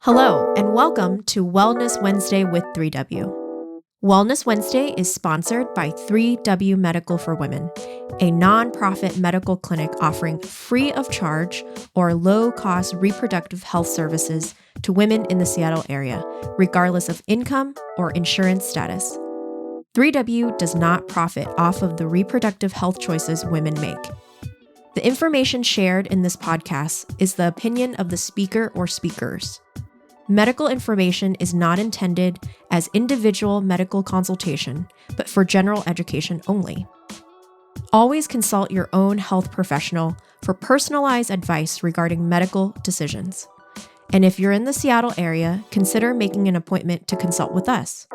Hello, and welcome to Wellness Wednesday with 3W. Wellness Wednesday is sponsored by 3W Medical for Women, a nonprofit medical clinic offering free of charge or low-cost reproductive health services to women in the Seattle area, regardless of income or insurance status. 3W does not profit off of the reproductive health choices women make. The information shared in this podcast is the opinion of the speaker or speakers. Medical information is not intended as individual medical consultation, but for general education only. Always consult your own health professional for personalized advice regarding medical decisions. And if you're in the Seattle area, consider making an appointment to consult with us.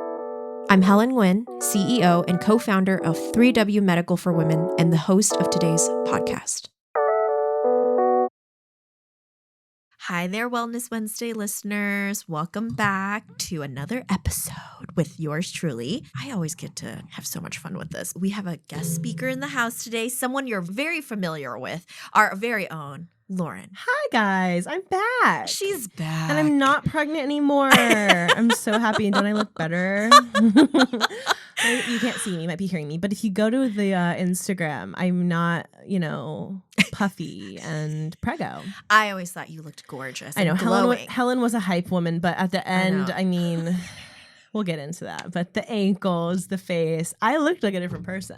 I'm Helen Nguyen, CEO and co-founder of 3W Medical for Women and the host of today's podcast. Hi there, Wellness Wednesday listeners. Welcome back to another episode with yours truly. I always get to have so much fun with this. We have a guest speaker in the house today, someone you're very familiar with, our very own Lauren. Hi, guys. I'm back. She's back. And I'm not pregnant anymore. I'm so happy. Don't I look better? You can't see me. You might be hearing me. But if you go to the Instagram, I'm not, puffy and prego. I always thought you looked gorgeous. I know. Glowing. Helen was a hype woman. But at the end, I mean, we'll get into that. But the ankles, the face, I looked like a different person.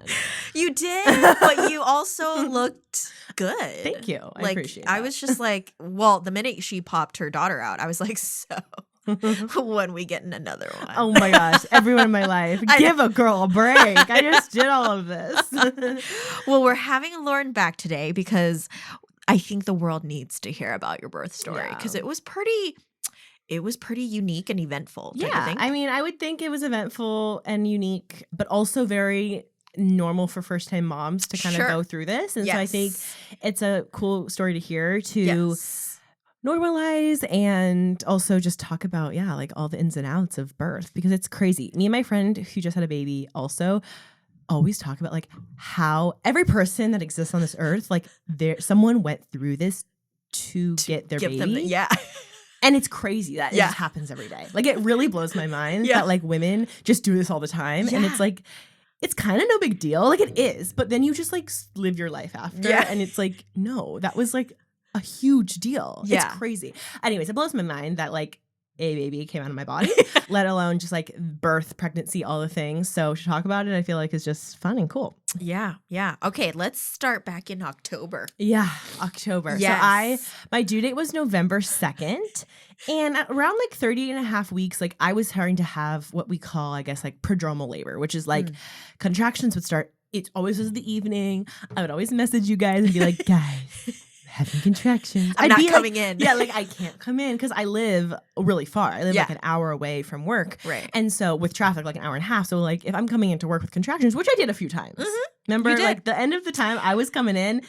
You did, but you also looked good. Thank you. I appreciate that. I was just like, well, the minute she popped her daughter out, I was like, so when we get in another one. Oh my gosh, everyone in my life, give a girl a break. I just did all of this. Well, we're having Lauren back today because I think the world needs to hear about your birth story because it was pretty unique and eventful. Yeah, I mean, I would think it was eventful and unique, but also very normal for first-time moms to kind of go through this. And so I think it's a cool story to hear, to normalize and also just talk about, like all the ins and outs of birth, because it's crazy. Me and my friend who just had a baby also always talk about like how every person that exists on this earth, like someone went through this to get their baby. And it's crazy that it just happens every day. Like, it really blows my mind that like women just do this all the time. And it's like, it's kind of no big deal. Like, it is. But then you just like live your life after. And it's like, no, that was like a huge deal. It's crazy. Anyways, it blows my mind that like a baby came out of my body, let alone just like birth, pregnancy, all the things. So to talk about it, I feel like is just fun and cool. Yeah. Okay, let's start back in October. Yeah, October. Yes. So my due date was November 2nd. And around like 30 and a half weeks, like I was starting to have what we call, I guess, like prodromal labor, which is like contractions would start. It always was the evening. I would always message you guys and be like, guys, having contractions. I'm not coming in. Yeah, like I can't come in because I live really far. I live like an hour away from work. Right. And so with traffic, like an hour and a half. So like if I'm coming into work with contractions, which I did a few times. Remember, like the end of the time I was coming in,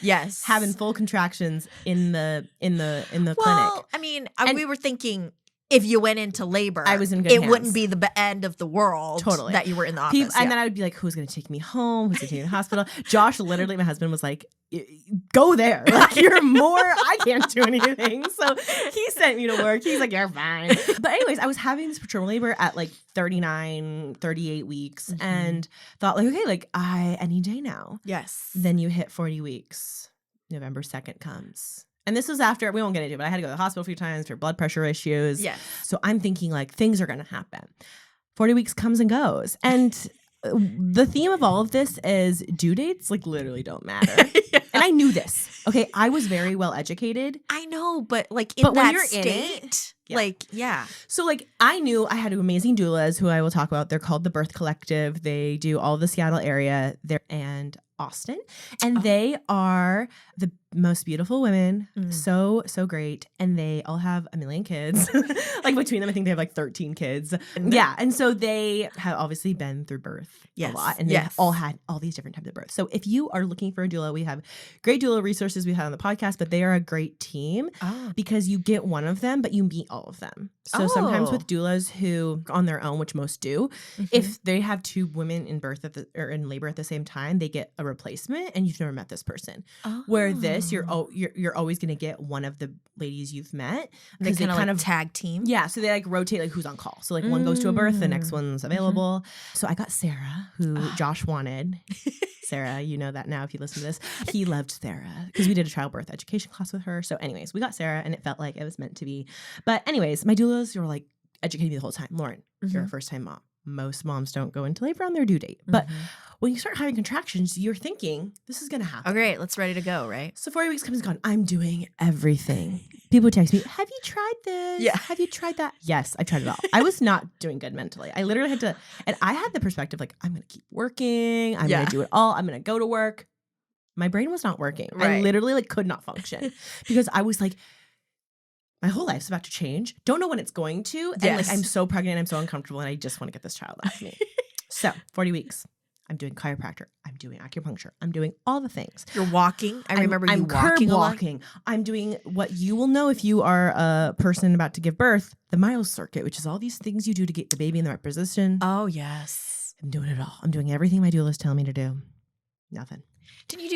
having full contractions in the clinic. Well, I mean, we were thinking if you went into labor, I was in good hands. Wouldn't be the end of the world that you were in the office. And then I would be like, who's going to take me home? Who's going to take me to the hospital? Josh, literally, my husband was like, go there. Like, you're more, I can't do anything. So he sent me to work. He's like, you're fine. But anyways, I was having this prodromal labor at like 39, 38 weeks and thought like, okay, like any day now. Yes. Then you hit 40 weeks. November 2nd comes. And this was after, we won't get into it, but I had to go to the hospital a few times for blood pressure issues. Yes. So I'm thinking like things are going to happen. 40 weeks comes and goes. And the theme of all of this is due dates like literally don't matter. And I knew this. Okay. I was very well educated. I know, but like in that state, So like I knew I had amazing doulas who I will talk about. They're called the Birth Collective. They do all the Seattle area there and Austin. And they are the most beautiful women. So great. And they all have a million kids. Like between them, I think they have like 13 kids. Yeah. And so they have obviously been through birth a lot. And they've all had all these different types of births. So if you are looking for a doula, we have great doula resources we have on the podcast, but they are a great team because you get one of them, but you meet all of them. So sometimes with doulas who on their own, which most do, if they have two women in birth or in labor at the same time, they get a replacement and you've never met this person. Where this case, you're always going to get one of the ladies you've met. They kind of tag team. Yeah. So they like rotate like who's on call. So like one goes to a birth, the next one's available. So I got Sarah, who Josh wanted. Sarah, you know that now if you listen to this. He loved Sarah because we did a childbirth education class with her. So anyways, we got Sarah and it felt like it was meant to be. But anyways, my doulas were like educating me the whole time. Lauren, you're a first time mom. Most moms don't go into labor on their due date. But when you start having contractions, you're thinking, this is going to happen. Oh, great. Let's ready to go, right? So 40 weeks comes and gone. I'm doing everything. People text me, have you tried this? Yeah. Have you tried that? Yes, I tried it all. I was not doing good mentally. I literally had to, and I had the perspective like, I'm going to keep working. I'm going to do it all. I'm going to go to work. My brain was not working. Right. I literally like could not function because I was like, my whole life's about to change. Don't know when it's going to. And like, I'm so pregnant. I'm so uncomfortable. And I just want to get this child out of me. So 40 weeks. I'm doing chiropractor. I'm doing acupuncture. I'm doing all the things. You're walking. I remember you walking. walking. I'm doing what you will know if you are a person about to give birth, the Miles circuit, which is all these things you do to get the baby in the right position. Oh, yes. I'm doing it all. I'm doing everything my doula is telling me to do. Nothing. Didn't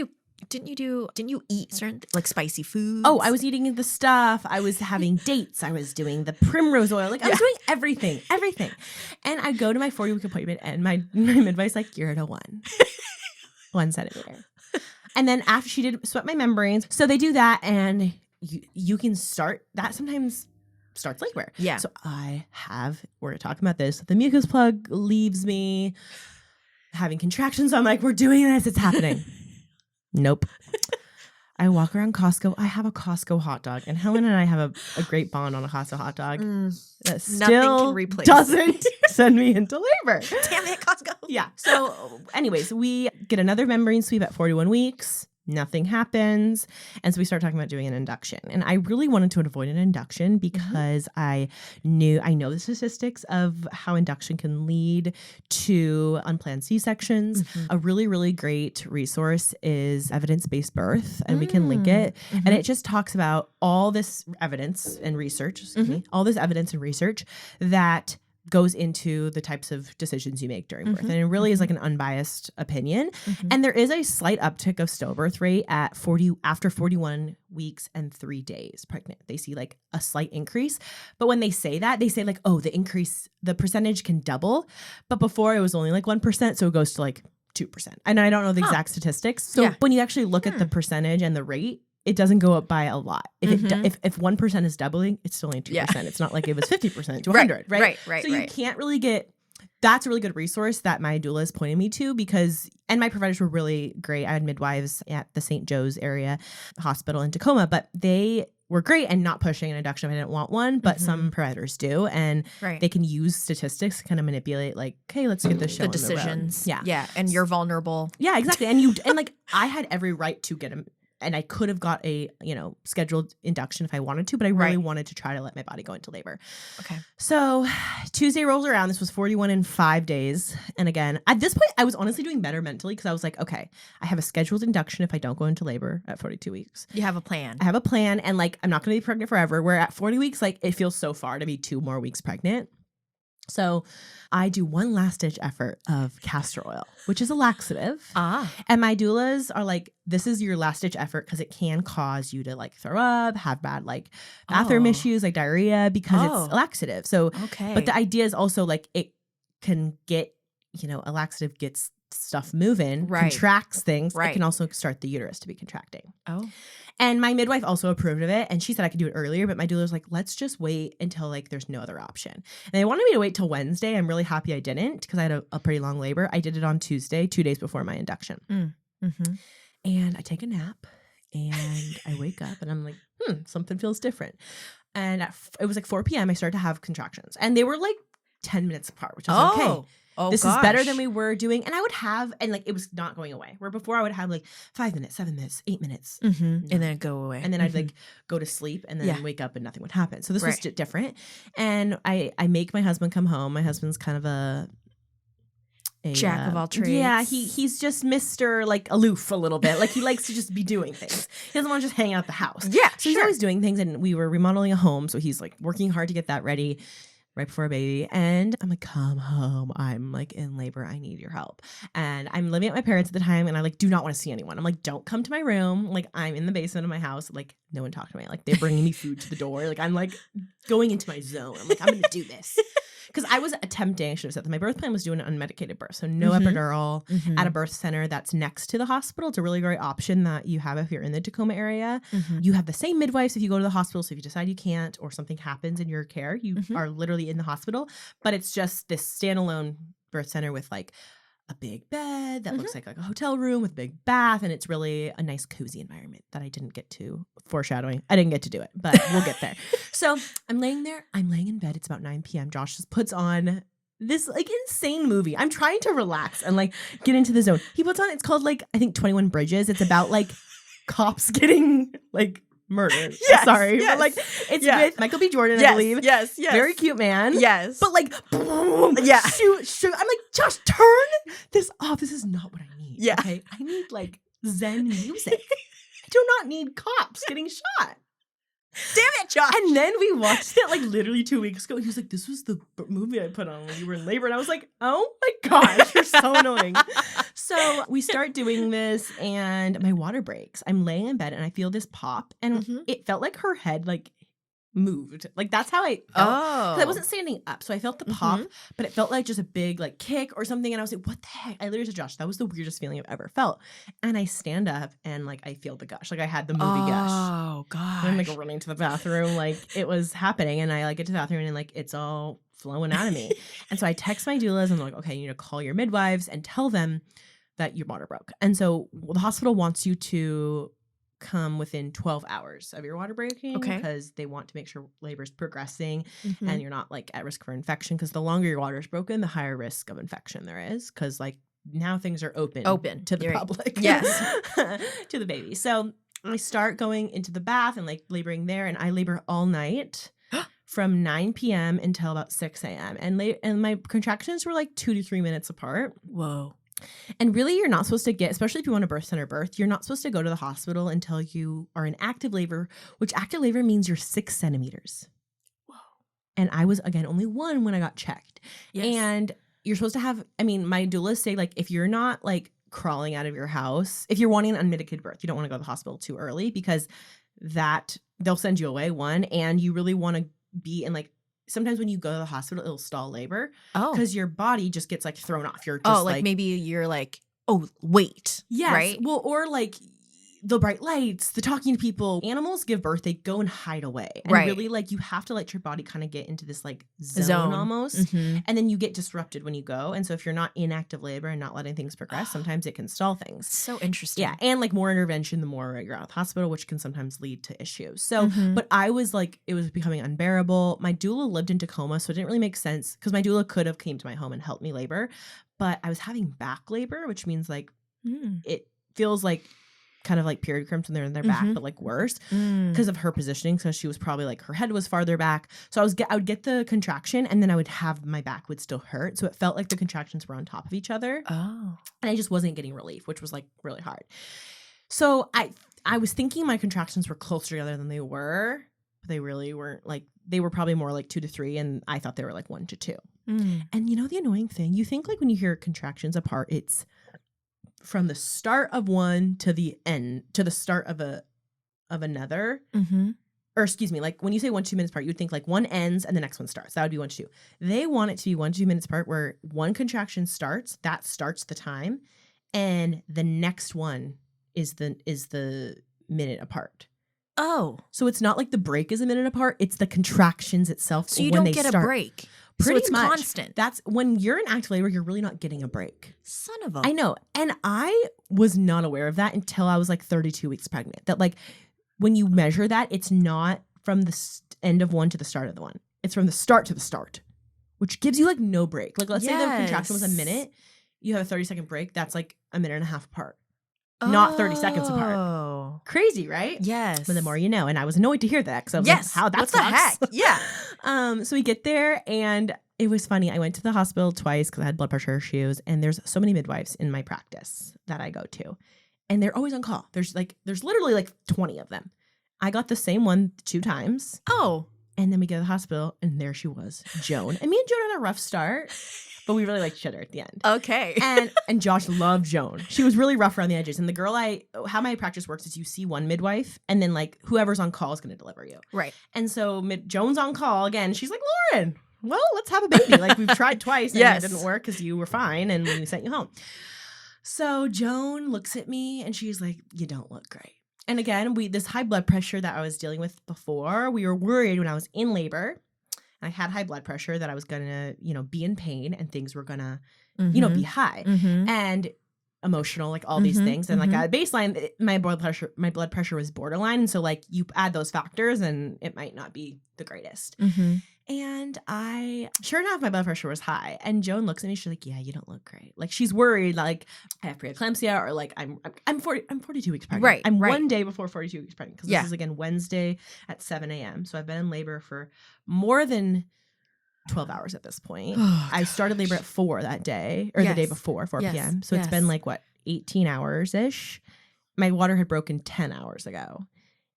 you eat certain like spicy foods? Oh, I was eating the stuff. I was having dates. I was doing the primrose oil. Like I was doing everything. And I go to my 40-week appointment and my midwife's like, you're at a 1 centimeter. And then after she did sweat my membranes. So they do that and you can start that sometimes starts labor. Yeah. So we're talking about this. The mucus plug leaves me having contractions. I'm like, we're doing this. It's happening. Nope. I walk around Costco. I have a Costco hot dog, and Helen and I have a great bond on a Costco hot dog. That still doesn't send me into labor. Damn it, Costco. Yeah. So, anyways, we get another membrane sweep at 41 weeks. Nothing happens. And so we start talking about doing an induction. And I really wanted to avoid an induction because I know the statistics of how induction can lead to unplanned C-sections. A really, really great resource is Evidence-Based Birth, and we can link it. And it just talks about all this evidence and research, all this evidence and research that goes into the types of decisions you make during birth. And it really is like an unbiased opinion. And there is a slight uptick of stillbirth rate at after 41 weeks and 3 days pregnant. They see like a slight increase. But when they say that, they say like, oh, the percentage can double. But before it was only like 1%. So it goes to like 2%. And I don't know the exact statistics. So when you actually look at the percentage and the rate, it doesn't go up by a lot. If 1% is doubling, it's still only 2%. Yeah. It's not like it was 50% to 100, right? Right. So you can't really that's a really good resource that my doula is pointing me to and my providers were really great. I had midwives at the St. Joe's area hospital in Tacoma, but they were great and not pushing an induction if I didn't want one, but some providers do. And they can use statistics to kind of manipulate like, okay, let's get this show on decisions. The road. Yeah. And you're vulnerable. Yeah, exactly. And like I had every right to get them. And I could have got a, scheduled induction if I wanted to, but I really wanted to try to let my body go into labor. Okay. So Tuesday rolls around. This was 41 in 5 days. And again, at this point, I was honestly doing better mentally because I was like, okay, I have a scheduled induction if I don't go into labor at 42 weeks. You have a plan. I have a plan. And like, I'm not going to be pregnant forever. Where at 40 weeks, like it feels so far to be 2 more weeks pregnant. So I do one last ditch effort of castor oil, which is a laxative. And my doulas are like, this is your last ditch effort because it can cause you to like throw up, have bad like bathroom issues, like diarrhea because it's a laxative. So, but the idea is also like it can get, a laxative gets stuff moving, contracts things. It can also start the uterus to be contracting. And my midwife also approved of it. And she said I could do it earlier, but my doula was like, let's just wait until like there's no other option. And they wanted me to wait till Wednesday. I'm really happy I didn't because I had a pretty long labor. I did it on Tuesday, 2 days before my induction. And I take a nap and I wake up and I'm like, something feels different. And it was like 4 p.m. I started to have contractions and they were like 10 minutes apart, which was okay. This is better than we were doing. And I would have, and like, it was not going away. Where before I would have like 5 minutes, 7 minutes, 8 minutes. And then go away. And then I'd like go to sleep and then wake up and nothing would happen. So this was different. And I make my husband come home. My husband's kind of a jack of all trades. Yeah, he's just Mr. like aloof a little bit. Like he likes to just be doing things. He doesn't want to just hang out at the house. Yeah, so he's always doing things. And we were remodeling a home. So he's like working hard to get that ready right before a baby. And I'm like, come home. I'm like in labor. I need your help. And I'm living at my parents at the time. And I like, do not want to see anyone. I'm like, don't come to my room. Like I'm in the basement of my house. Like no one talk to me. Like they're bringing me food to the door. Like I'm like going into my zone. I'm like, I'm going to do this. Because I was attempting, I should have said that my birth plan was doing an unmedicated birth. So no epidural at a birth center that's next to the hospital. It's a really great option that you have if you're in the Tacoma area. You have the same midwives if you go to the hospital. So if you decide you can't or something happens in your care, you are literally in the hospital. But it's just this standalone birth center with like a big bed that looks like a hotel room with a big bath. And it's really a nice cozy environment that I didn't get to foreshadowing. I didn't get to do it, but we'll get there. So I'm laying there. I'm laying in bed. It's about 9 p.m. Josh just puts on this like insane movie. I'm trying to relax and like get into the zone. He puts on, it's called like, I think 21 Bridges. It's about like cops getting like murdered. Yes, sorry. yes. But like it's with Michael B. Jordan, I believe. Yes. Very cute man. Yes. But like boom, shoot. I'm like, Josh, turn this off. This is not what I need. Yeah. Okay. I need like Zen music. I do not need cops getting shot. Damn it, Josh. And then we watched it like literally 2 weeks ago. And he was like, this was the movie I put on when you were in labor. And I was like, oh my gosh, you're so annoying. So we start doing this and my water breaks. I'm laying in bed and I feel this pop. And it felt like her head like moved. Like that's how I felt. Oh. I wasn't standing up. So I felt the pop, but it felt like just a big like kick or something. And I was like, what the heck? I literally said, Josh, that was the weirdest feeling I've ever felt. And I stand up and like I feel the gush. Like I had the movie gush. Oh gosh. And I'm like running to the bathroom. Like it was happening. And I like get to the bathroom and like it's all flowing out of me. And so I text my doulas and I'm like, okay, you need to call your midwives and tell them that your water broke. And so the hospital wants you to come within 12 hours of your water breaking because they want to make sure labor is progressing and you're not like at risk for infection, because the longer your water is broken, the higher risk of infection there is, because like now things are open to the public. Yes. To the baby. So I start going into the bath and like laboring there, and I labor all night from 9 p.m. until about 6 a.m. And my contractions were like 2 to 3 minutes apart. Whoa. And really, you're not supposed to get, especially if you want a birth center birth, you're not supposed to go to the hospital until you are in active labor, which active labor means you're 6 centimeters. Whoa. And I was, again, only 1 when I got checked. Yes. And you're supposed to have, I mean, my doulas say, like, if you're not, like, crawling out of your house, if you're wanting an unmedicated birth, you don't want to go to the hospital too early, because they'll send you away, 1, and you really want to be in, like, sometimes when you go to the hospital, it'll stall labor. Oh. Because your body just gets like thrown off. You're just like maybe you're like, oh, wait. Yes. Right? Well, or like the bright lights, the talking to people. Animals give birth, they go and hide away. And really, like, you have to let your body kind of get into this like zone almost. And then you get disrupted when you go. And so if you're not in active labor and not letting things progress, sometimes it can stall things. So interesting. Yeah. And like more intervention, the more you're out of the hospital, which can sometimes lead to issues. So, but I was like, it was becoming unbearable. My doula lived in Tacoma, so it didn't really make sense, because my doula could have came to my home and helped me labor. But I was having back labor, which means like it feels like kind of like period cramps when they're in their back, but like worse because of her positioning. So she was probably like, her head was farther back. So I would get the contraction, and then I would have, my back would still hurt. So it felt like the contractions were on top of each other. Oh. And I just wasn't getting relief, which was like really hard. So I was thinking my contractions were closer together than they were. But they really weren't. Like, they were probably more like 2 to 3, and I thought they were like 1 to 2. And you know the annoying thing? You think like when you hear contractions apart, it's from the start of one to the end, to the start of another. Or excuse me, like when you say 1 to 2 minutes apart, you'd think like one ends and the next one starts. That would be 1 to 2. They want it to be 1 to 2 minutes apart, where one contraction starts, that starts the time, and the next one is the minute apart. Oh. So it's not like the break is a minute apart, it's the contractions itself. So you don't get a break. Pretty so it's much. Constant. That's when you're in active labor, you're really not getting a break. Son of a. I know. And I was not aware of that until I was like 32 weeks pregnant. That like when you measure that, it's not from the end of one to the start of the one. It's from the start to the start, which gives you like no break. Like let's say the contraction was a minute, you have a 30-second break. That's like a minute and a half apart. Not 30 seconds apart. Crazy, right? Yes. But the more you know. And I was annoyed to hear that, because I was like, how that what the heck? Yeah. So we get there, and it was funny. I went to the hospital twice because I had blood pressure issues, and there's so many midwives in my practice that I go to, and they're always on call. There's literally like 20 of them. I got the same one 2 times. Oh. And then we go to the hospital, and there she was, Joan. And me and Joan had a rough start, but we really liked each other at the end. Okay. And Josh loved Joan. She was really rough around the edges. And the girl how my practice works is you see one midwife, and then like whoever's on call is going to deliver you. Right. And so Joan's on call again. She's like, Lauren, well, let's have a baby. Like we've tried twice, and it didn't work because you were fine, and we sent you home. So Joan looks at me, and she's like, you don't look great. And again, this high blood pressure that I was dealing with before, we were worried when I was in labor. I had high blood pressure that I was going to, be in pain and things were going to, be high and emotional, like all these things. And like at baseline, my blood pressure was borderline. And so like you add those factors and it might not be the greatest. And sure enough, my blood pressure was high. And Joan looks at me, she's like, yeah, you don't look great. Like she's worried, like I have preeclampsia or like I'm 42 weeks pregnant. Right. I'm 1 day before 42 weeks pregnant. Because this is again Wednesday at 7 a.m. So I've been in labor for more than 12 hours at this point. I started labor at 4 that day, or the day before, 4 p.m. So it's been like 18 hours-ish. My water had broken 10 hours ago.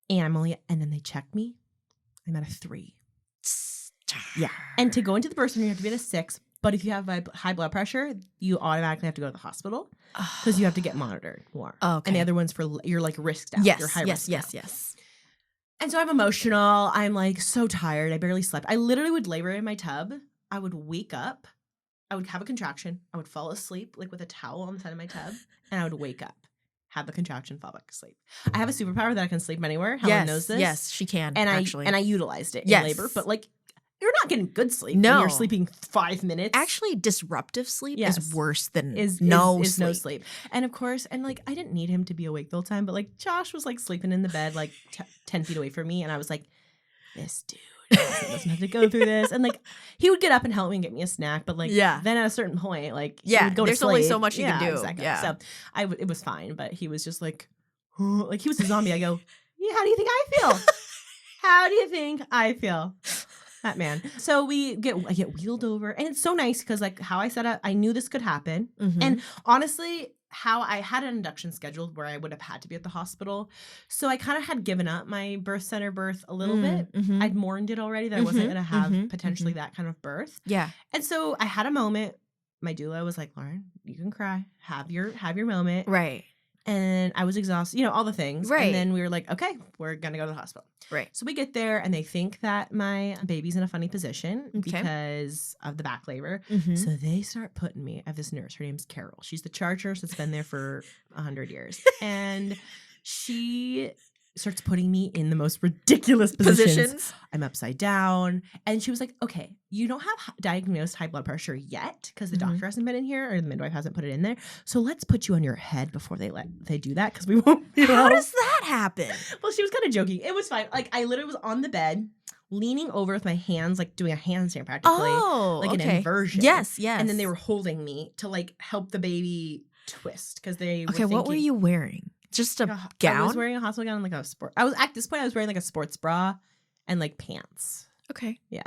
And then they checked me. I'm at a 3. Yeah. And to go into the birth center, you have to be at a 6. But if you have high blood pressure, you automatically have to go to the hospital because you have to get monitored more. Okay. And the other one's you're like risked out. You're high risk. Yes. And so I'm emotional. I'm like so tired. I barely slept. I literally would labor in my tub. I would wake up. I would have a contraction. I would fall asleep like with a towel on the side of my tub. And I would wake up, have the contraction, fall back asleep. I have a superpower that I can sleep anywhere. Helen knows this. Yes, she can. And I utilized it in labor. But like, you're not getting good sleep. No. You're sleeping 5 minutes. Actually, disruptive sleep is worse than no sleep. And of course, and like, I didn't need him to be awake the whole time, but like Josh was like sleeping in the bed like 10 feet away from me. And I was like, this dude doesn't have to go through this. And like, he would get up and help me and get me a snack. But like, then at a certain point, like, he would go to sleep. There's only so much you can do. Exactly. Yeah. So it was fine, but he was just like he was a zombie. I go, yeah, how do you think I feel? How do you think I feel? That man. So I get wheeled over, and it's so nice because like how I set up, I knew this could happen. And honestly, how I had an induction scheduled where I would have had to be at the hospital. So I kind of had given up my birth center birth a little bit. I'd mourned it already that I wasn't going to have potentially that kind of birth. Yeah. And so I had a moment. My doula was like, Lauren, you can cry. Have your moment. Right. And I was exhausted, all the things. Right. And then we were like, okay, we're going to go to the hospital. Right. So we get there and they think that my baby's in a funny position because of the back labor. So they start putting me, I have this nurse, her name's Carol. She's the charge nurse that's been there for 100 years. And she starts putting me in the most ridiculous positions. I'm upside down. And she was like, okay, you don't have diagnosed high blood pressure yet because the doctor hasn't been in here or the midwife hasn't put it in there. So let's put you on your head before they do that because we won't. How does that happen? Well, she was kind of joking. It was fine. Like I literally was on the bed leaning over with my hands, like doing a handstand practically. Like an inversion. Yes. And then they were holding me to like help the baby twist because they were what were you wearing? Just a gown? I was wearing a hospital gown and like a sport. At this point I was wearing like a sports bra and like pants. Okay. Yeah.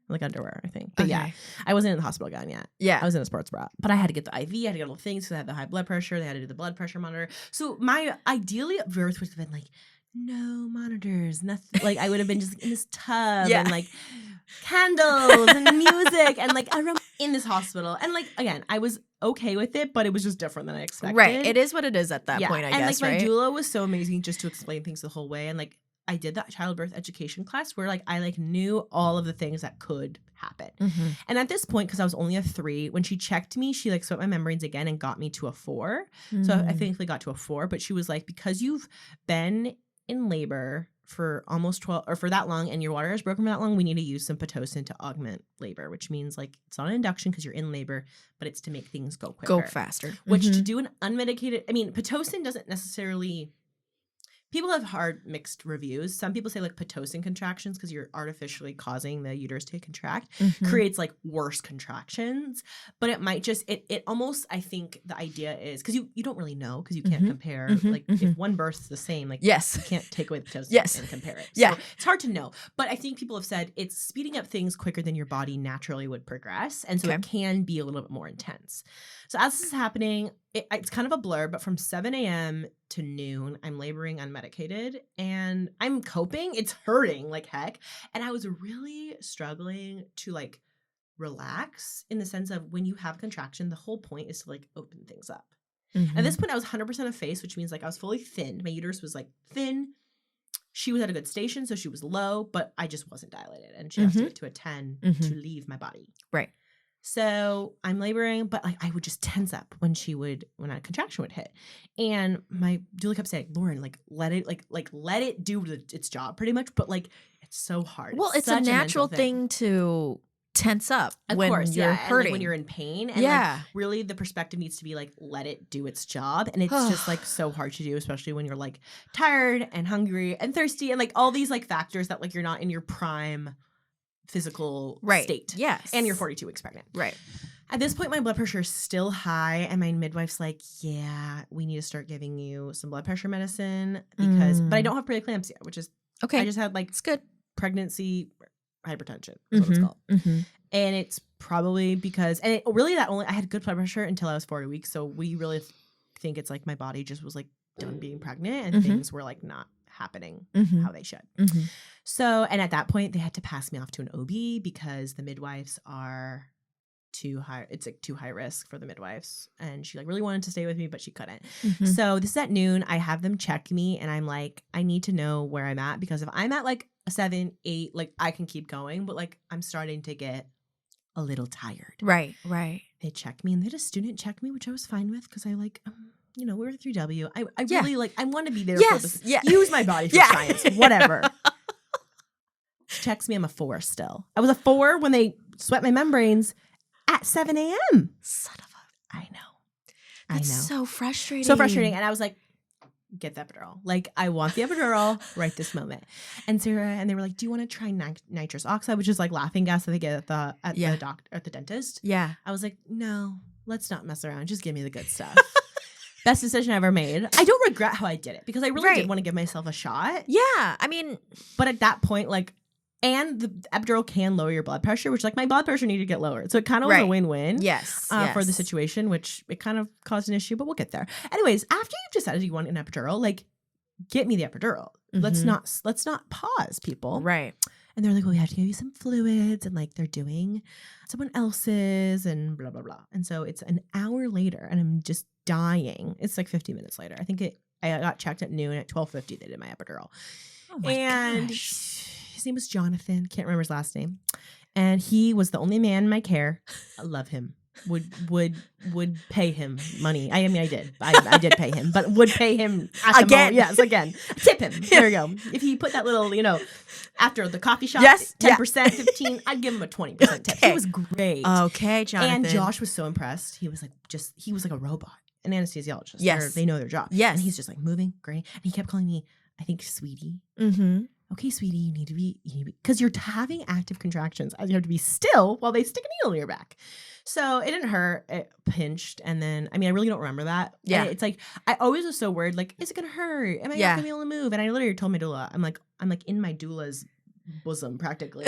Like underwear, I think. But yeah, I wasn't in the hospital gown yet. Yeah. I was in a sports bra. But I had to get the IV, I had to get all the things because I had the high blood pressure. They had to do the blood pressure monitor. So my ideally birth would have been like no monitors, nothing. Like I would have been just in this tub and like candles and music and like a room in this hospital. And like again, I was okay with it, but it was just different than I expected. Right. It is what it is at that point, I guess, like my doula was so amazing just to explain things the whole way. And like I did that childbirth education class where like I like knew all of the things that could happen. And at this point, because I was only a 3, when she checked me, she like swept my membranes again and got me to a 4. So I thankfully got to a 4, but she was like, because you've been in labor for almost 12 or for that long and your water has broken for that long, we need to use some Pitocin to augment labor, which means like it's not an induction because you're in labor, but it's to make things go quicker. Go faster. Which to do an unmedicated, Pitocin doesn't necessarily, people have hard mixed reviews. Some people say like Pitocin contractions because you're artificially causing the uterus to contract creates like worse contractions, but it might just, it almost, I think the idea is because you don't really know because you can't compare like if one birth's the same, like you can't take away the Pitocin and compare it. So it's hard to know, but I think people have said it's speeding up things quicker than your body naturally would progress. And so it can be a little bit more intense. So as this is happening, it's kind of a blur, but from 7 a.m. to noon. I'm laboring unmedicated and I'm coping. It's hurting like heck. And I was really struggling to like relax in the sense of when you have contraction, the whole point is to like open things up. At this point, I was 100% of face, which means like I was fully thinned. My uterus was like thin. She was at a good station, so she was low, but I just wasn't dilated. And she has to get to a 10 to leave my body. Right. So I'm laboring, but like I would just tense up when a contraction would hit. And my doula kept saying, Lauren, like let it do its job pretty much. But like it's so hard. Well, it's a natural thing to tense up when you're hurting. And like when you're in pain. And like really the perspective needs to be like, let it do its job. And it's just like so hard to do, especially when you're like tired and hungry and thirsty and like all these like factors that like you're not in your prime physical state. Yes. And you're 42 weeks pregnant. Right. At this point, my blood pressure is still high. And my midwife's like, yeah, we need to start giving you some blood pressure medicine because, but I don't have preeclampsia, which is, okay. I just had like, it's good. Pregnancy hypertension is what it's called. And it's probably because, and it really I had good blood pressure until I was 40 weeks. So we really think it's like my body just was like done being pregnant and things were like not happening how they should. So, and at that point they had to pass me off to an OB because the midwives are too high. It's like too high risk for the midwives. And she like really wanted to stay with me, but she couldn't. So this is at noon. I have them check me and I'm like, I need to know where I'm at because if I'm at like a 7, 8, like I can keep going, but like I'm starting to get a little tired. Right. They check me and they had a student check me, which I was fine with because I like, we were 3W. I really like, I want to be there for this. Use my body for science, whatever. She checks me, I'm a 4 still. I was a 4 when they swept my membranes at 7 a.m. Son of a... I know. That's so frustrating. So frustrating. And I was like, get the epidural. Like, I want the epidural right this moment. And Sarah, and they were like, do you want to try nitrous oxide, which is like laughing gas that they get at the dentist? Yeah. I was like, no, let's not mess around. Just give me the good stuff. Best decision I ever made. I don't regret how I did it because I really did want to give myself a shot. Yeah. I mean, but at that point, like, and the epidural can lower your blood pressure, which like my blood pressure needed to get lowered. So it kind of was a win-win for the situation, which it kind of caused an issue, but we'll get there. Anyways, after you've decided you want an epidural, like get me the epidural. Let's not pause, people. Right. And they're like, well, we have to give you some fluids and like they're doing someone else's and blah, blah, blah. And so it's an hour later and I'm just dying. It's like 50 minutes later. I think I got checked at noon. At 12:50 they did my epidural. Oh my gosh. His name was Jonathan. Can't remember his last name. And he was the only man in my care. I love him. Would pay him money. I mean, I did. I did pay him, but would pay him again. Yes, again. Tip him. There you go. If he put that little, after the coffee shop, 10%, 15, I'd give him a 20% tip. He was great. Okay, Jonathan. And Josh was so impressed. He was like a robot, an anesthesiologist. Yes, they know their job. Yes, and he's just like moving, great. And he kept calling me, I think, sweetie. Okay, sweetie, you need to be, because you're having active contractions. You have to be still while they stick a needle in your back. So it didn't hurt. It pinched. And then, I really don't remember that. Yeah. And it's like, I always was so worried, like, is it going to hurt? Am I not going to be able to move? And I literally told my doula, I'm like in my doula's bosom practically,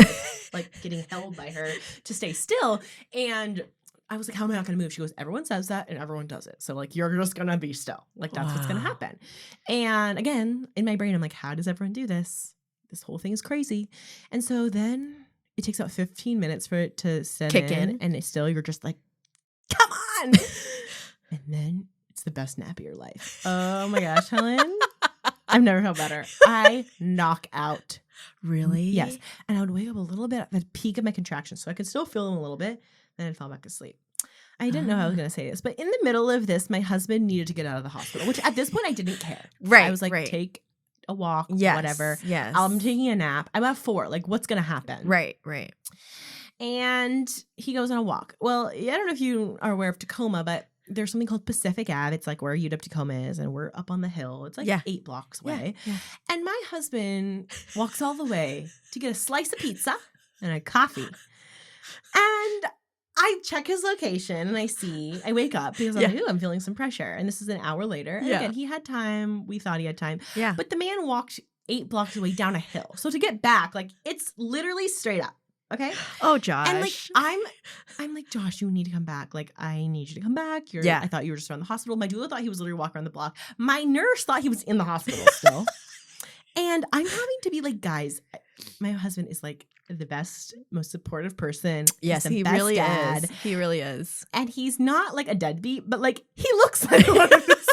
like getting held by her to stay still. And I was like, how am I not going to move? She goes, everyone says that and everyone does it. So like, you're just going to be still. Like that's what's going to happen. And again, in my brain, I'm like, how does everyone do this? This whole thing is crazy. And so then it takes about 15 minutes for it to kick in. And it's still, you're just like, come on. And then it's the best nap of your life. Oh my gosh, Helen. I've never felt better. I knock out. Really? Yes. And I would wake up a little bit at the peak of my contractions. So I could still feel them a little bit. Then I'd fall back asleep. I didn't know how I was going to say this. But in the middle of this, my husband needed to get out of the hospital, which at this point I didn't care. Right. I was like, take a walk, whatever. Yes. I'm taking a nap. I'm at 4. Like, what's going to happen? Right. And he goes on a walk. Well, I don't know if you are aware of Tacoma, but there's something called Pacific Ave. It's like where UW Tacoma is, and we're up on the hill. It's like 8 blocks away. Yeah. And my husband walks all the way to get a slice of pizza and a coffee. And I check his location and I wake up because I'm like, ooh, I'm feeling some pressure. And this is an hour later. And again, he had time. We thought he had time. Yeah. But the man walked 8 blocks away down a hill. So to get back, like it's literally straight up. Okay. Oh, Josh. And like, I'm like, Josh, you need to come back. Like, I need you to come back. I thought you were just around the hospital. My doula thought he was literally walking around the block. My nurse thought he was in the hospital still. And I'm having to be like, guys, my husband is like the best, most supportive person. Yes, he really is. He really is. And he's not like a deadbeat, but like he looks like one of his.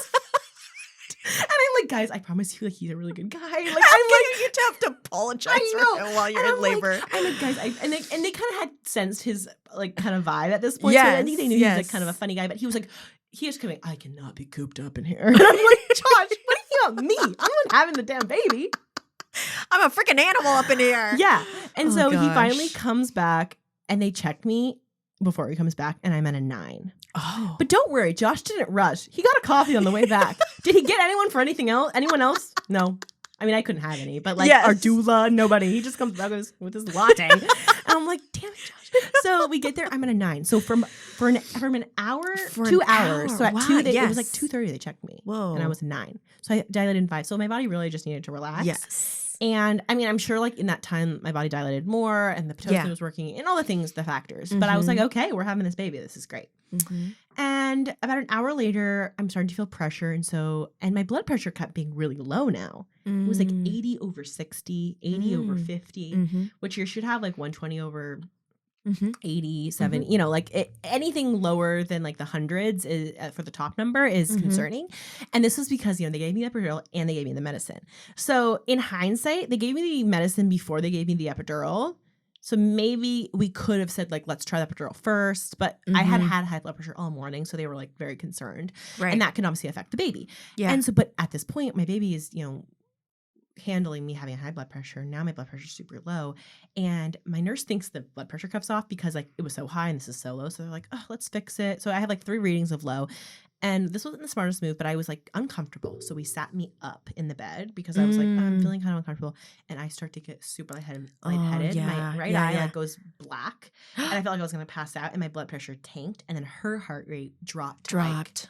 And I'm like, guys, I promise you, like, he's a really good guy. Like, I'm like, you have to apologize for him while you're in labor. I'm like, guys, and they kind of had sensed his like kind of vibe at this point. Yes, so I think they knew he was like kind of a funny guy, but he was like, I cannot be cooped up in here. And I'm like, Josh, what do you want me? I'm not having the damn baby. I'm a freaking animal up in here. Yeah. And so he finally comes back and they check me before he comes back and I'm at a 9. Oh. But don't worry, Josh didn't rush. He got a coffee on the way back. Did he get anyone for anything else? Anyone else? No. I mean, I couldn't have any, but like our doula, nobody. He just comes back with his latte. And I'm like, damn it, Josh. So we get there. I'm at a 9. So from an hour, 2 hours. So at 2, it was like 2:30 they checked me. Whoa. And I was 9. So I dilated in 5. So my body really just needed to relax. Yes. And I mean, I'm sure like in that time, my body dilated more and the Pitocin was working and all the things, the factors. But I was like, okay, we're having this baby. This is great. And about an hour later, I'm starting to feel pressure. And my blood pressure kept being really low now. It was like 80 over 60, 80 over 50, which you should have like 120 over 80, 70, you know, like anything lower than like the hundreds is, for the top number is concerning. And this was because, you know, they gave me the epidural and they gave me the medicine. So in hindsight, they gave me the medicine before they gave me the epidural. So maybe we could have said like, let's try the epidural first, but I had high blood pressure all morning. So they were like very concerned. Right. And that can obviously affect the baby. Yeah. And so, but at this point, my baby is, you know, handling me having a high blood pressure. Now my blood pressure is super low. And my nurse thinks the blood pressure cuff's off because like it was so high and this is so low. So they're like, oh, let's fix it. So I had like 3 readings of low. And this wasn't the smartest move, but I was like uncomfortable. So we sat me up in the bed because I was like, oh, I'm feeling kind of uncomfortable. And I start to get super lightheaded. My right eye like goes black. And I felt like I was going to pass out and my blood pressure tanked. And then her heart rate dropped. Like,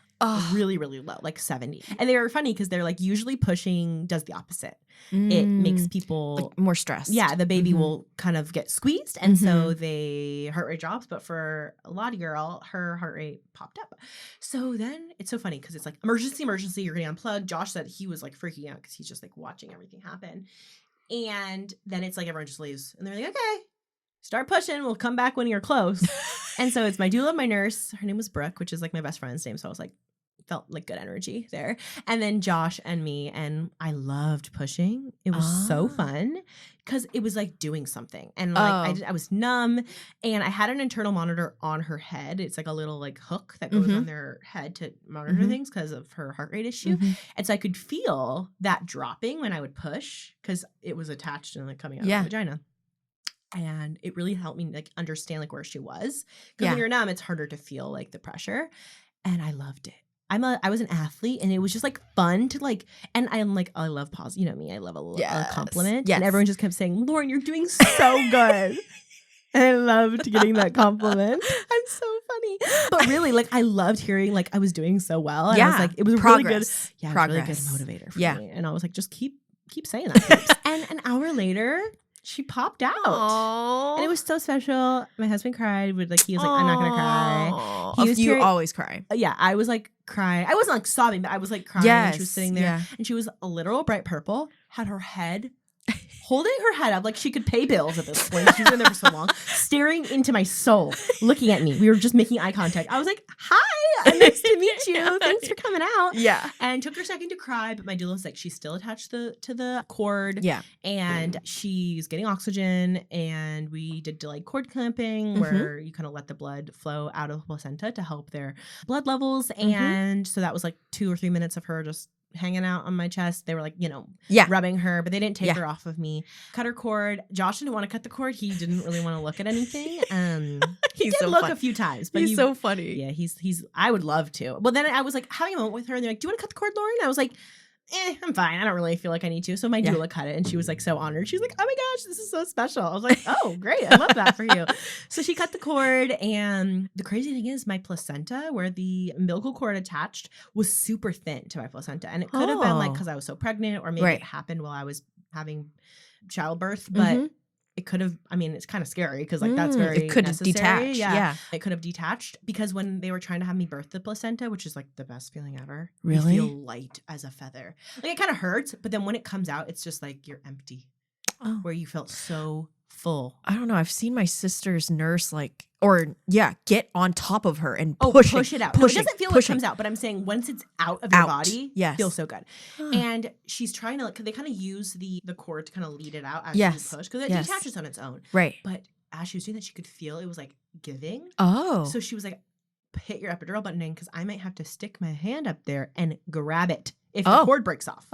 really, really low, like 70. And they were funny because they're like usually pushing does the opposite. It makes people like more stressed. Yeah, the baby will kind of get squeezed. And so the heart rate drops. But for Lottie girl, her heart rate popped up. So then it's so funny because it's like emergency, you're getting unplugged. Josh said he was like freaking out because he's just like watching everything happen. And then it's like everyone just leaves. And they're like, okay, start pushing. We'll come back when you're close. And so it's my doula, my nurse. Her name was Brooke, which is like my best friend's name. So I was like, felt like good energy there. And then Josh and me, and I loved pushing. It was so fun because it was like doing something. And like I was numb and I had an internal monitor on her head. It's like a little like hook that goes on their head to monitor things because of her heart rate issue. And so I could feel that dropping when I would push because it was attached and like coming out of the vagina. And it really helped me like understand like where she was. Because when you're numb, it's harder to feel like the pressure. And I loved it. I was an athlete and it was just like fun to like, and I'm like, I love pause. You know me, I love a compliment. Yes. And everyone just kept saying, Lauren, you're doing so good. And I loved getting that compliment. I'm so funny. But really, like I loved hearing like I was doing so well. And I was like, it was really good. Yeah, it was really good motivator for me. And I was like, just keep saying that. And an hour later, she popped out. Aww. And it was so special. My husband cried. He was like, I'm not going to cry. You always cry. Yeah, I was like crying. I wasn't like sobbing, but I was like crying. Yes, and she was sitting there and she was a literal bright purple, had her head, holding her head up like she could pay bills at this point. She was in there for so long, staring into my soul, looking at me. We were just making eye contact. I was like, hi, nice to meet you. Thanks for coming out. Yeah. And took her a second to cry, but my doula was like, she's still attached to the cord. Yeah. And she's getting oxygen. And we did delayed cord clamping where you kind of let the blood flow out of the placenta to help their blood levels. And so that was like 2 or 3 minutes of her just hanging out on my chest. They were like, rubbing her, but they didn't take her off of me. Cut her cord. Josh didn't want to cut the cord. He didn't really want to look at anything. He did look a few times, but he's so funny. Yeah, he's. I would love to. But then I was like having a moment with her, and they're like, "Do you want to cut the cord, Lauren?" I was like, I'm fine. I don't really feel like I need to. So my doula cut it and she was like so honored. She's like, oh my gosh, this is so special. I was like, oh, great. I love that for you. So she cut the cord. And the crazy thing is my placenta, where the umbilical cord attached, was super thin to my placenta. And it could have been like because I was so pregnant or maybe it happened while I was having childbirth. But it could have, I mean, it's kind of scary because like that's very it could necessary. detach. Yeah. It could have detached because when they were trying to have me birth the placenta, which is like the best feeling ever. Really? You feel light as a feather. Like it kind of hurts, but then when it comes out, it's just like you're empty. Oh. Where you felt so full. I don't know. I've seen my sister's nurse get on top of her and push it out. No, it doesn't feel like it comes out, but I'm saying once it's out of your body, it feels so good. And she's trying to, like, they kind of use the cord to kind of lead it out as you push because it detaches on its own. Right. But as she was doing that, she could feel it was like giving. Oh. So she was like, hit your epidural button in because I might have to stick my hand up there and grab it if the cord breaks off.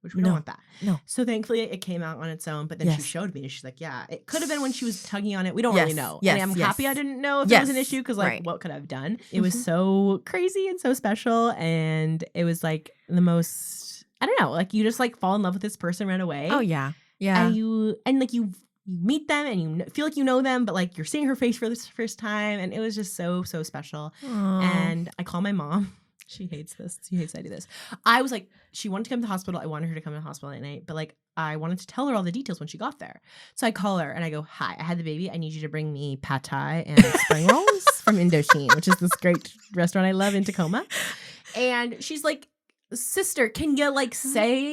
Which we don't want that. No. So thankfully it came out on its own, but then she showed me and she's like, yeah, it could have been when she was tugging on it. We don't really know. Yes. And I'm happy I didn't know if it was an issue because like what could I have done? It was so crazy and so special. And it was like the most, I don't know, like you just like fall in love with this person right away. Oh yeah. Yeah. And you meet them and you feel like you know them, but like you're seeing her face for the first time. And it was just so, so special. Aww. And I call my mom. She hates this. She hates I do this. I was like, she wanted to come to the hospital. I wanted her to come to the hospital at night, but like I wanted to tell her all the details when she got there. So I call her and I go, hi, I had the baby. I need you to bring me pad thai and spring rolls from Indochine, which is this great restaurant I love in Tacoma. And she's like, sister, can you like say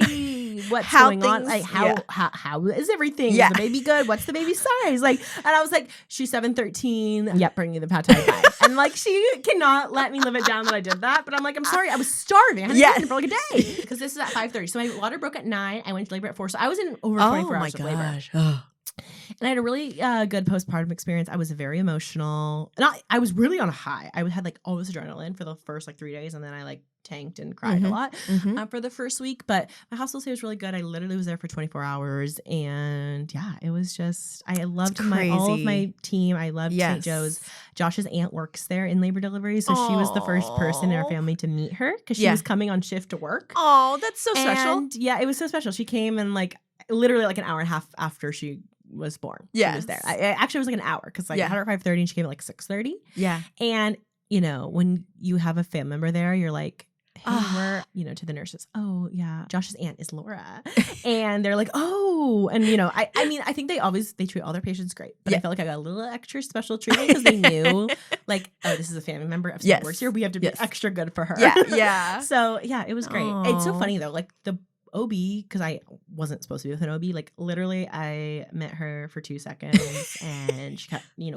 what's going on? Like how is everything? Is the baby good? What's the baby size? Like, and I was like, she's 7'13". Yep, bring me the pad thai pie. And like, she cannot let me live it down that I did that. But I'm like, I'm sorry, I was starving. I hadn't eaten for like a day because this is at 5:30. So my water broke at 9. I went to labor at 4. So I was in over 24 hours of labor. And I had a really good postpartum experience. I was very emotional. And I was really on a high. I had like all this adrenaline for the first like 3 days. And then I like tanked and cried a lot for the first week. But my hospital stay was really good. I literally was there for 24 hours. And yeah, it was just, I loved all of my team. I loved St. Joe's. Josh's aunt works there in labor delivery. So she was the first person in our family to meet her because she was coming on shift to work. Oh, that's so special. And yeah, it was so special. She came and like literally like an hour and a half after she was born. She was there. Actually, it was like an hour because like I had her at 5:30 and she came at like 6:30. Yeah. And you know, when you have a family member there, you're like, hey, we're, to the nurses. Oh yeah, Josh's aunt is Laura, and they're like, oh, and I mean, I think they treat all their patients great, but I felt like I got a little extra special treatment because they knew, like, oh, this is a family member of someone who works here. We have to be extra good for her. Yeah. So yeah, it was great. It's so funny though, like the OB, because I wasn't supposed to be with an OB. Like literally, I met her for 2 seconds, and she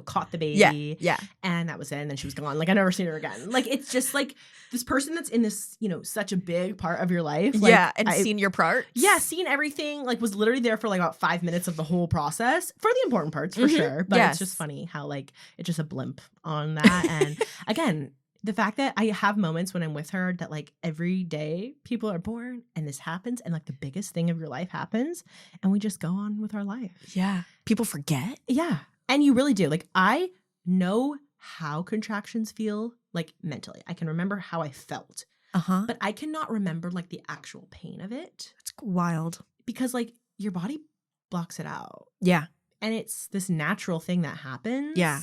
caught the baby. Yeah. And that was it. And then she was gone. Like I never seen her again. Like it's just like this person that's in this, such a big part of your life. Like, and seen your part. Yeah, seen everything. Like was literally there for like about 5 minutes of the whole process for the important parts for sure. But it's just funny how like it's just a blimp on that. And again, the fact that I have moments when I'm with her that like every day people are born and this happens and like the biggest thing of your life happens and we just go on with our life. Yeah. People forget. Yeah. And you really do. Like I know how contractions feel like mentally. I can remember how I felt. But I cannot remember like the actual pain of it. It's wild. Because like your body blocks it out. Yeah. And it's this natural thing that happens. Yeah.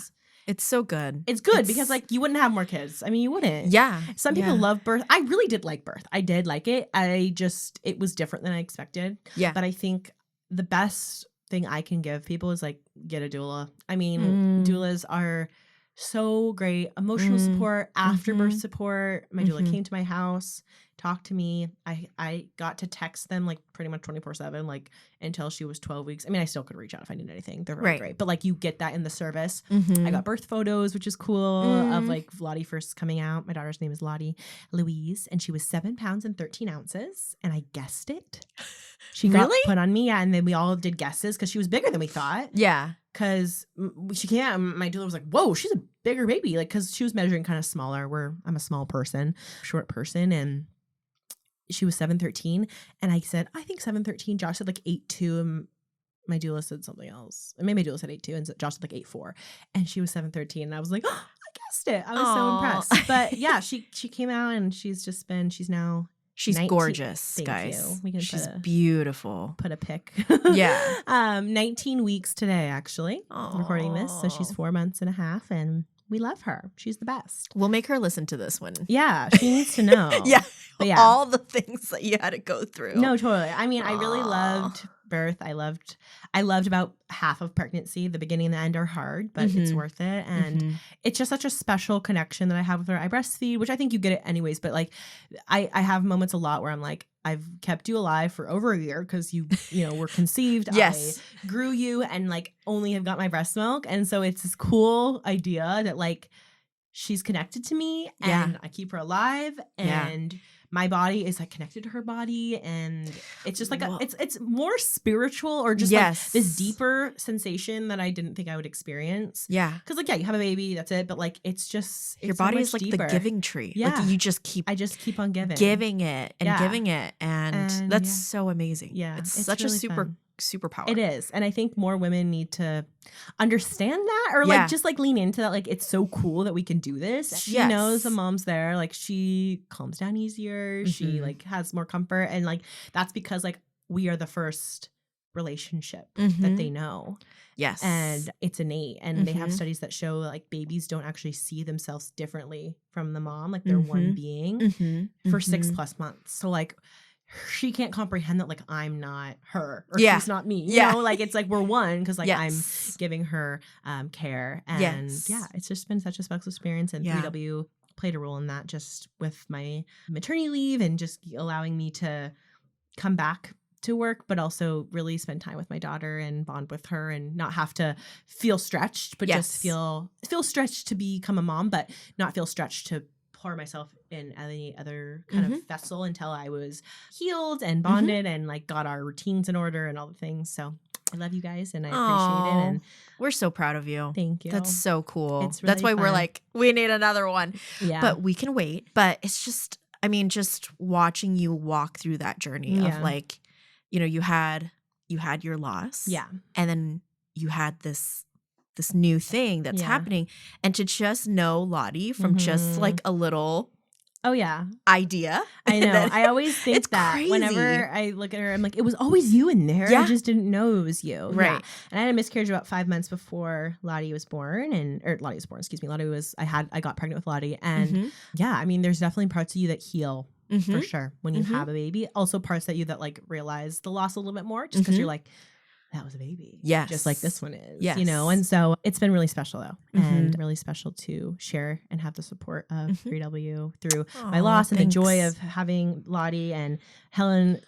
It's so good. It's good because like you wouldn't have more kids. I mean, you wouldn't. Yeah. Some people love birth. I really did like birth. I did like it. It was different than I expected. Yeah. But I think the best thing I can give people is like get a doula. I mean, doulas are so great. Emotional support, afterbirth support. My doula came to my house, talked to me. I got to text them like pretty much 24/7, like until she was 12 weeks. I mean, I still could reach out if I needed anything. They're really great. But like you get that in the service. I got birth photos, which is cool, of like Lottie first coming out. My daughter's name is Lottie Louise, and she was 7 pounds and 13 ounces. And I guessed it. She got put on me, yeah, and then we all did guesses because she was bigger than we thought. Yeah. Because she came out and my doula was like, whoa, she's a bigger baby. Like, because she was measuring kind of smaller. I'm a small person, short person. And she was 7'13". And I said, I think 7'13". Josh said like 8'2". And my doula said something else. And maybe my doula said 8'2". And Josh said like 8'4". And she was 7'13". And I was like, oh, I guessed it. I was so impressed. But yeah, she came out and she's now. She's 19, gorgeous, guys. She's beautiful. Put a pic. Yeah. 19 weeks today, actually. Aww. Recording this. So she's 4 months and a half, and we love her. She's the best. We'll make her listen to this one. Yeah, she needs to know. Yeah. All the things that you had to go through. No, totally. I mean, I really loved birth. I loved about half of pregnancy. The beginning and the end are hard, but it's worth it. And it's just such a special connection that I have with her. I breastfeed, which I think you get it anyways, but like I have moments a lot where I'm like, I've kept you alive for over a year because you were conceived. Yes. I grew you and like only have got my breast milk. And so it's this cool idea that like she's connected to me and I keep her alive and my body is like connected to her body, and it's just like it's more spiritual or just like this deeper sensation that I didn't think I would experience. Yeah, because like you have a baby, that's it, but like it's your body is like deeper. the giving tree. Yeah, like you just keep. I just keep on giving it and giving it, and that's so amazing. Yeah, it's such really a superpower. It is, and I think more women need to understand that, or like just like lean into that. Like it's so cool that we can do this. She knows the mom's there. Like she calms down easier. She like has more comfort, and like that's because like we are the first relationship that they know. Yes, and it's innate, and they have studies that show like babies don't actually see themselves differently from the mom. Like they're one being for 6+ months. So like she can't comprehend that like I'm not her or she's not me. You know, like it's like we're one because like I'm giving her care. And it's just been such a special experience. And 3W played a role in that, just with my maternity leave and just allowing me to come back to work, but also really spend time with my daughter and bond with her and not have to feel stretched, but just feel stretched to become a mom, but not feel stretched to pour myself in any other kind of vessel until I was healed and bonded and like got our routines in order and all the things. So I love you guys and I appreciate it. And we're so proud of you. Thank you. That's so cool. It's really That's why we're like, we need another one. Yeah. But we can wait. But it's just, I mean, just watching you walk through that journey of like, you know, you had your loss. Yeah. And then you had this new thing that's happening, and to just know Lottie from just like a little idea. I know. I always think that crazy. Whenever I look at her, I'm like, it was always you in there. I just didn't know it was you. Right. Yeah. And I had a miscarriage about 5 months before Lottie was born, Lottie was born, excuse me. I got pregnant with Lottie, and I mean, there's definitely parts of you that heal for sure when you have a baby. Also parts that you that like realize the loss a little bit more, just because you're like, that was a baby. Yes. Just like this one is. Yes. You know? And so it's been really special though. And really special to share and have the support of 3W through my loss and the joy of having Lottie. And Helen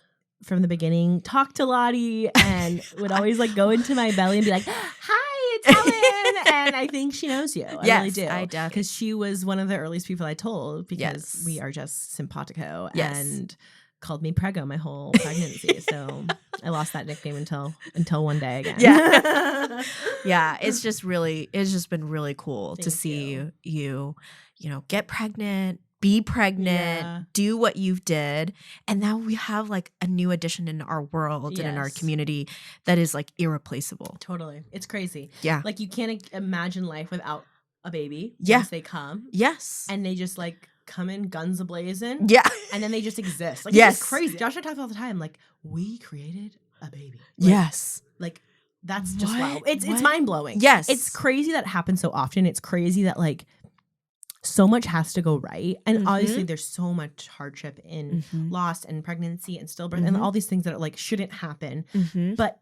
from the beginning talked to Lottie and would always like go into my belly and be like, hi, it's Helen. And I think she knows you. I really do. I definitely. Because she was one of the earliest people I told, because we are just simpatico and called me Prego my whole pregnancy. So I lost that nickname until one day again. Yeah. It's just been really cool to see you know, get pregnant, be pregnant, do what you did. And now we have like a new addition in our world and in our community that is like irreplaceable. Totally. It's crazy. Yeah. Like you can't imagine life without a baby once they come. Yes. And they just like come in guns a-blazing. Yeah. And then they just exist. Like it's crazy. Josh and I talk all the time. Like, we created a baby. Like, like that's just wow. It's mind blowing. Yes. It's crazy that happens so often. It's crazy that like so much has to go right. And obviously there's so much hardship in loss and pregnancy and stillbirth and all these things that are like shouldn't happen. But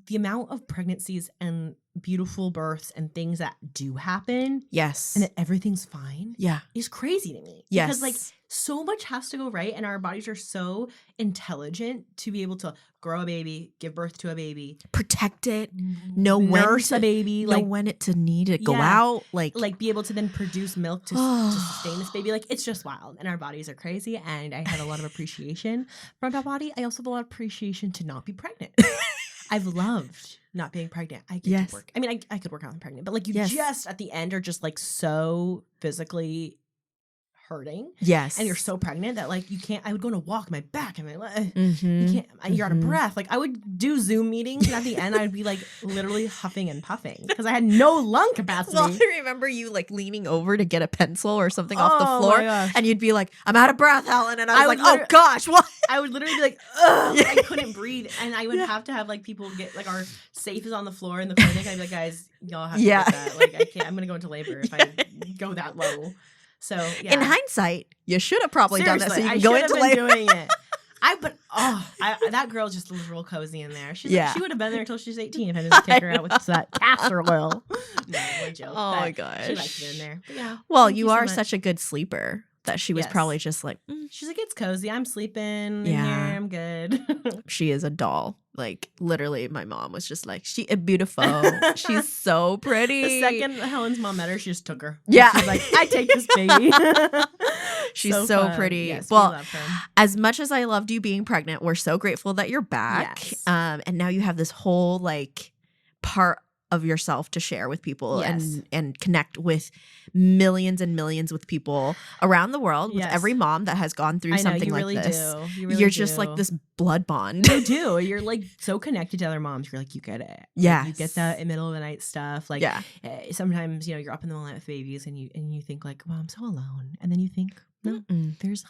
the amount of pregnancies and beautiful births and things that do happen, and that everything's fine, is crazy to me. Because like so much has to go right, and our bodies are so intelligent to be able to grow a baby, give birth to a baby, protect it, nurse a baby, know when to need to go out, like be able to then produce milk to sustain this baby. Like it's just wild, and our bodies are crazy. And I have a lot of appreciation for my body. I also have a lot of appreciation to not be pregnant. I've loved not being pregnant. I get to work. I mean, I could work out I'm pregnant, but like you just at the end are just like so physically hurting. Yes. And you're so pregnant that like you can't, I would go on a walk, my back, and my leg, you can't, you're out of breath. Like I would do Zoom meetings and at the end I'd be like literally huffing and puffing because I had no lung capacity. Well, I remember you like leaning over to get a pencil or something off the floor and you'd be like, I'm out of breath, Helen. And I was like, oh gosh, what? I would literally be like, ugh, I couldn't breathe. And I would have to have like people get like our safe is on the floor in the clinic. I'd be like, guys, y'all have to get that. Like I can't, I'm going to go into labor if I go that low. So in hindsight, you should have probably done that so you can go into labor. Doing it. That girl just was real cozy in there. She's like, she would have been there until she's 18 if I didn't kick her out with that castor oil. No, we're joking. Oh my gosh. She liked it in there. But yeah. Well, you are such a good sleeper that she was probably just like, she's like, it's cozy. I'm sleeping in here. I'm good. She is a doll. Like, literally, my mom was just like, she is beautiful. She's so pretty. The second Helen's mom met her, she just took her. Yeah. She's like, I take this baby. She's so pretty. Yes, well, we love her. As much as I loved you being pregnant, we're so grateful that you're back. Yes. And now you have this whole, like, part of yourself to share with people and connect with millions and millions with people around the world, with every mom that has gone through something like this. You're just like this blood bond. You do. You're like so connected to other moms. You're like, you get it. Yeah. Like, you get that middle of the night stuff. Like sometimes, you're up in the middle of the night with babies and you think like, well, I'm so alone. And then you think, no, there's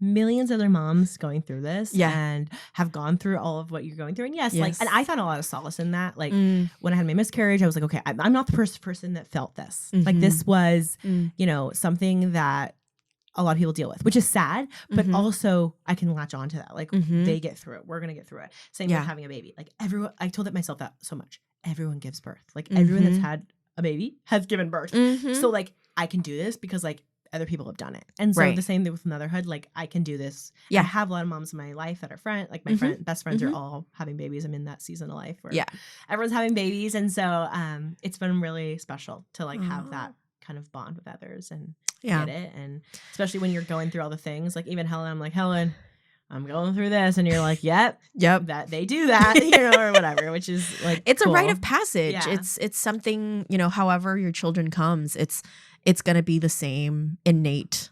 millions of other moms going through this and have gone through all of what you're going through. And like, and I found a lot of solace in that. Like when I had my miscarriage, I was like, okay, I'm not the first person that felt this. Like this was, something that a lot of people deal with, which is sad, but also I can latch on to that. Like they get through it. We're going to get through it. Same with having a baby. Like everyone, I told myself that so much. Everyone gives birth. Like everyone that's had a baby has given birth. So like I can do this because like other people have done it. And so the same thing with motherhood, like I can do this. Yeah. I have a lot of moms in my life that are like my best friends are all having babies. I'm in that season of life where everyone's having babies. And so it's been really special to like have that kind of bond with others and get it. And especially when you're going through all the things, like even Helen, I'm like, Helen, I'm going through this. And you're like, yep, that they do that, or whatever, which is like, it's cool. A rite of passage. Yeah. It's something, however your children comes, it's going to be the same innate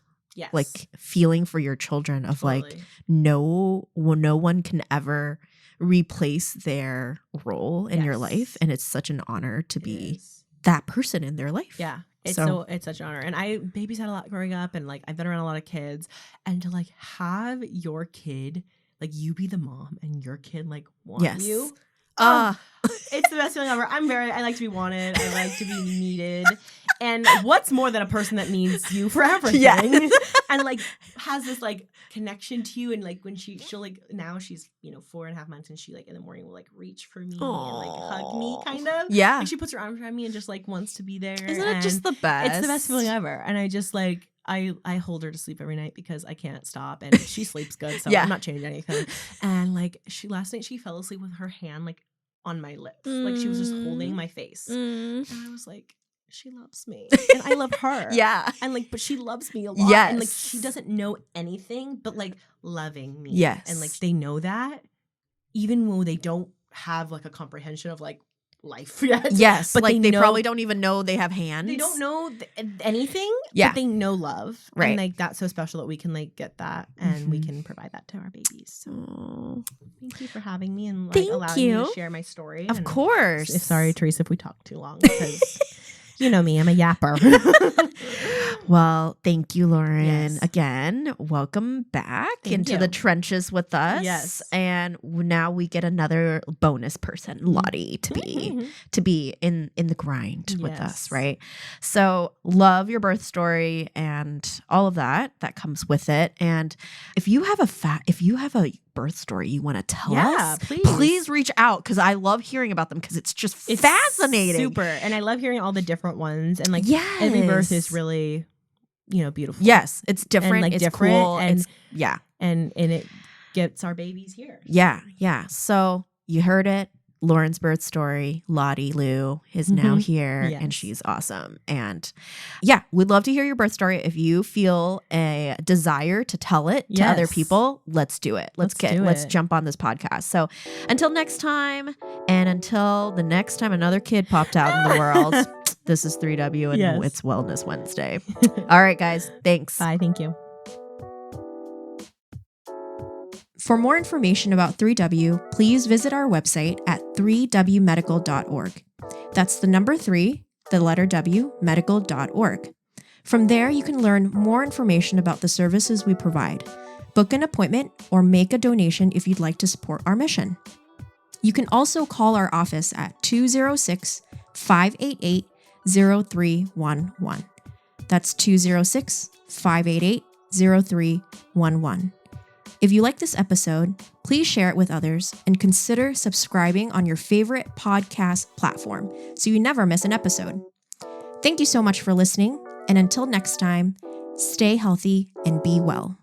like feeling for your children of like no one can ever replace their role in your life. And it's such an honor to be that person in their life. Yeah. It's such an honor. And I babysat a lot growing up and like I've been around a lot of kids, and to like have your kid, like you be the mom and your kid like want you. It's the best feeling ever. I like to be wanted. I like to be needed. And what's more than a person that needs you for everything? Yeah. And like has this like connection to you. And like when she'll like, now she's 4.5 months, and she like in the morning will like reach for me and like hug me kind of. Yeah. Like she puts her arms around me and just like wants to be there. Isn't it just the best? It's the best feeling ever. And I just like, I hold her to sleep every night because I can't stop, and she sleeps good. So I'm not changing anything. And like last night she fell asleep with her hand like on my lips. Like she was just holding my face. And I was like, she loves me. And I love her. Yeah. And like, but she loves me a lot. Yes. And like she doesn't know anything but like loving me. Yes. And like they know that even when they don't have like a comprehension of like life yet. Yes. But like they probably don't even know they have hands. They don't know anything. Yeah. But they know love. Right. And like that's so special that we can like get that and we can provide that to our babies. So thank you for having me and like allowing me to share my story. Of course. Sorry, Teresa, if we talked too long because you know me, I'm a yapper. Well, thank you, Lauren. Yes. Again, welcome back into the trenches with us. Yes. And now we get another bonus person, Lottie, to be in the grind with us, right? So love your birth story and all of that comes with it. And if you have a birth story you want to tell us, please reach out, because I love hearing about them because it's just fascinating. Super. And I love hearing all the different ones. And like every birth is really, beautiful. Yes. It's different. And like it's different. Cool. And, it's, and it gets our babies here. Yeah. Yeah. So you heard it. Lauren's birth story, Lottie Lou, is now here and she's awesome. And we'd love to hear your birth story. If you feel a desire to tell it to other people, let's do it. Let's jump on this podcast. So until next time, and until the next time another kid popped out in the world, this is 3W and it's Wellness Wednesday. All right, guys. Thanks. Bye. Thank you. For more information about 3W, please visit our website at 3wmedical.org. That's the number 3, the letter W, medical.org. From there, you can learn more information about the services we provide, book an appointment, or make a donation if you'd like to support our mission. You can also call our office at 206-588-0311. That's 206-588-0311. If you like this episode, please share it with others and consider subscribing on your favorite podcast platform so you never miss an episode. Thank you so much for listening, and until next time, stay healthy and be well.